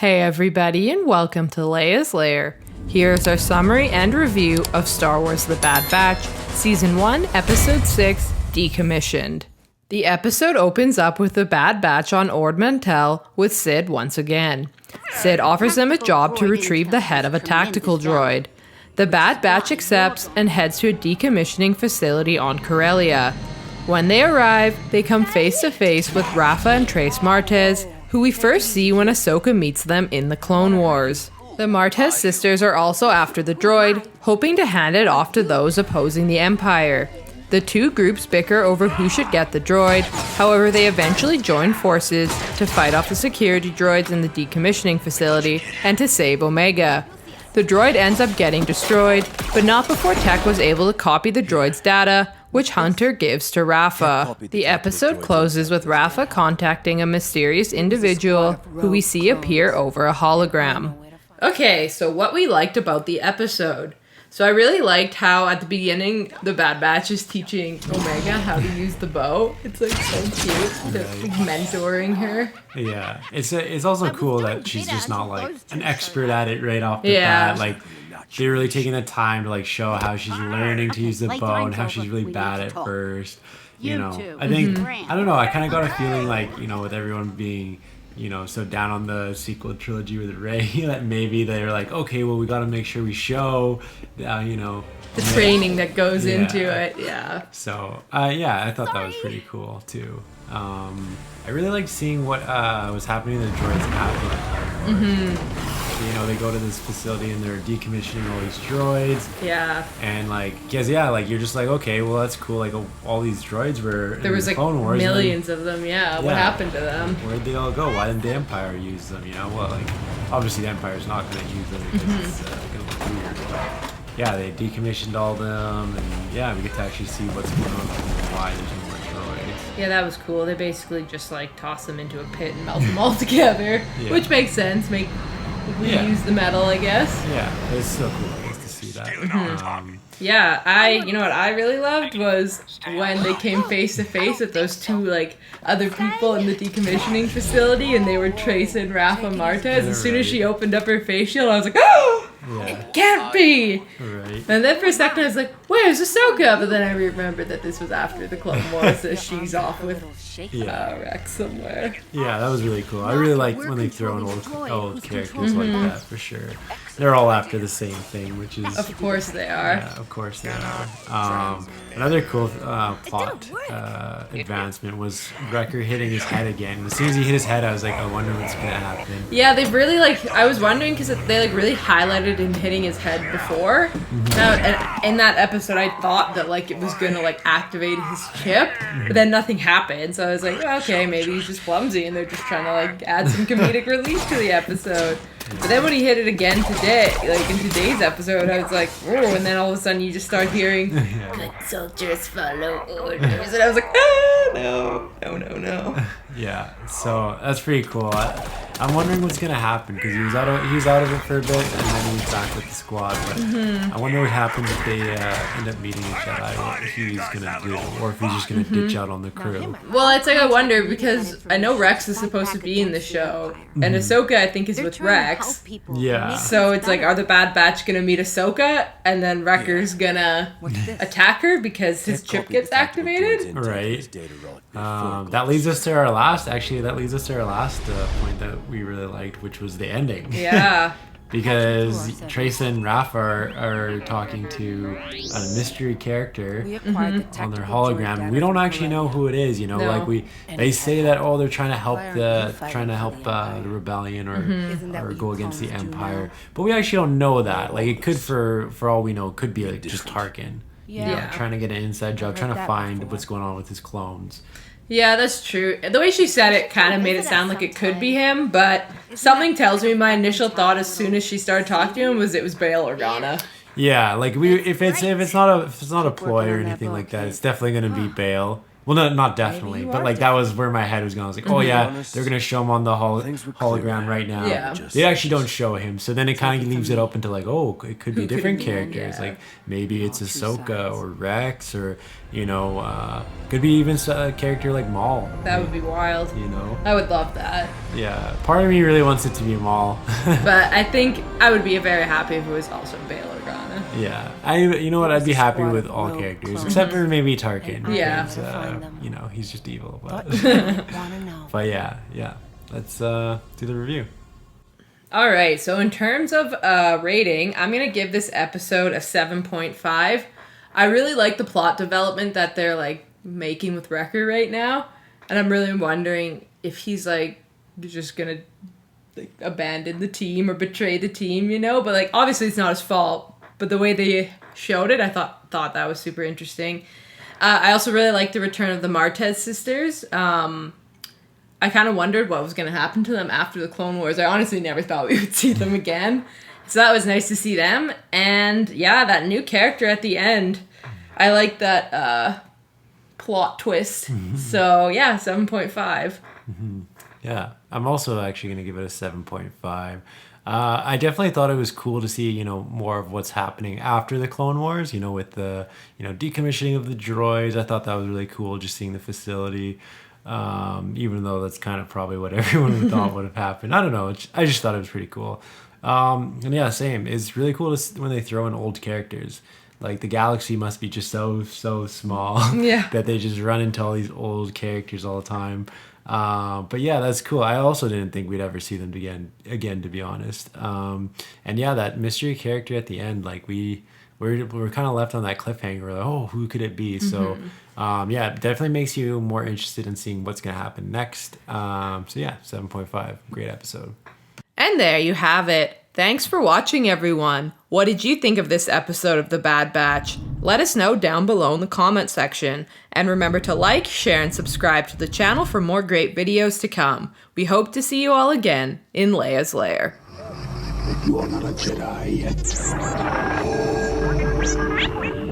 Hey everybody, and welcome to Leia's Lair. Here's our summary and review of Star Wars The Bad Batch, Season 1, Episode 6, Decommissioned. The episode opens up with the Bad Batch on Ord Mantell with Sid once again. Sid offers them a job to retrieve the head of a tactical droid. The Bad Batch accepts and heads to a decommissioning facility on Corellia. When they arrive, they come face to face with Rafa and Trace Martez, who we first see when Ahsoka meets them in the Clone Wars. The Martez sisters are also after the droid, hoping to hand it off to those opposing the Empire. The two groups bicker over who should get the droid, however they eventually join forces to fight off the security droids in the decommissioning facility and to save Omega. The droid ends up getting destroyed, but not before Tech was able to copy the droid's data, which Hunter gives to Rafa. The episode closes with Rafa contacting a mysterious individual who we see appear over a hologram. Okay, so what we liked about the episode. So I really liked how at the beginning the Bad Batch is teaching Omega how to use the bow. It's like so cute. They're like mentoring her. Yeah, it's also cool that she's just not like an expert at it right off the bat. Like they're really taking the time to like show how she's learning to use the bow and how she's really bad at first. You know, I think I don't know. I kind of got a feeling like, you know, with everyone being, you know, so down on the sequel trilogy with Rey, that maybe they're like, okay, well, we got to make sure we show, you know, the training that goes into it. Yeah. So, yeah, I thought that was pretty cool too. I really liked seeing what was happening to the droids after. You know, they go to this facility and they're decommissioning all these droids. Yeah. And like, like you're just like, okay, well that's cool. Like all these droids were there was in the like Clone Wars, millions of them. Yeah. What happened to them? Where'd they all go? Why didn't the Empire use them? You know, well, like obviously the Empire's not going to use them because it's going to look weird. But yeah, they decommissioned all of them, and yeah, we get to actually see what's going on and why there's no more droids. Yeah, that was cool. They basically just like toss them into a pit and melt them all together, which makes sense. We use the metal, I guess. Yeah, it's so cool, I guess, to see that. Yeah, you know what I really loved was when they came face to face with those two like other people in the decommissioning facility, and they were Trace and Rafa Martez. As soon as she opened up her face shield, I was like, oh! It can't be! Right. And then for a second I was like, where's Ahsoka? But then I remembered that this was after the Clone Wars, so she's off with Rex somewhere. Yeah, that was really cool. I really liked when they throw in old characters like that, for sure. They're all after the same thing, which is... Of course they are. Yeah, of course they are. Another cool plot advancement was Wrecker hitting his head again. As soon as he hit his head, I was like, I wonder what's going to happen. Yeah, they've really, I was wondering because they, really highlighted him hitting his head before. Now, and in that episode, I thought that, it was going to, activate his chip, but then nothing happened. So I was like, okay, maybe he's just clumsy and they're just trying to, add some comedic relief to the episode. But then when he hit it again today, in today's episode, I was like, oh, and then all of a sudden you just start hearing, good soldiers follow orders. And I was like, no. Yeah, so that's pretty cool. I'm wondering what's going to happen, because he was out of it for a bit, and then he's back with the squad. But I wonder what happens if they end up meeting a Jedi, what he's going to do, or if he's just going to ditch out on the crew. Well, it's I wonder, because I know Rex is supposed to be in the show, and Ahsoka, I think, is with Rex. Yeah. So it's are the Bad Batch going to meet Ahsoka, and then Wrecker's going to attack her because his chip gets activated? Right. That leads us to our last point that we really liked, which was the ending. Yeah. Because Trace and Raph are talking to a mystery character on their hologram. We don't actually know who it is, No. They say that they're trying to help the rebellion or go against the Empire, but we actually don't know that. It could, for all we know, could be just Tarkin. Trying to get an inside job, trying to find what's going on with his clones. Yeah, that's true. The way she said it kind of made it sound like it could be him, but something tells me my initial thought as soon as she started talking to him was it was Bail Organa. Yeah, if it's not a ploy or anything like that, it's definitely going to be Bail. Well, no, not definitely, but like that was where my head was going. I was like, oh yeah, they're gonna show him on the hologram right now. Yeah. They actually don't show him, so then it kind of leaves it open to like, oh, it could be different characters. Like maybe it's Ahsoka or Rex, or could be even a character like Maul. That would be wild. I would love that. Yeah, part of me really wants it to be Maul. But I think I would be very happy if it was also Bail Organa. Yeah, I'd be happy with all characters except for maybe Tarkin. Yeah, because, he's just evil. But, but yeah, let's do the review. All right, so in terms of rating, I'm gonna give this episode a 7.5. I really like the plot development that they're like making with Wrecker right now, and I'm really wondering if he's like just gonna like abandon the team or betray the team, but like obviously it's not his fault, but the way they showed it, I thought that was super interesting. I also really liked the return of the Martez sisters. I kind of wondered what was going to happen to them after the Clone Wars. I honestly never thought we would see them again. So that was nice to see them. And yeah, that new character at the end, I like that plot twist. Mm-hmm. So yeah, 7.5. Mm-hmm. Yeah, I'm also actually going to give it a 7.5. I definitely thought it was cool to see, more of what's happening after the Clone Wars, with the, decommissioning of the droids. I thought that was really cool, just seeing the facility, even though that's kind of probably what everyone thought would have happened. I don't know. I just thought it was pretty cool. And yeah, same. It's really cool when they throw in old characters. Like, the galaxy must be just so small that they just run into all these old characters all the time. But yeah, that's cool. I also didn't think we'd ever see them again, to be honest. And yeah, that mystery character at the end, like we're kind of left on that cliffhanger. We're like, oh, who could it be? Mm-hmm. So yeah, it definitely makes you more interested in seeing what's going to happen next. So yeah, 7.5. Great episode. And there you have it. Thanks for watching, everyone. What did you think of this episode of The Bad Batch? Let us know down below in the comment section. And remember to like, share, and subscribe to the channel for more great videos to come. We hope to see you all again in Leia's Lair. You are not a Jedi yet.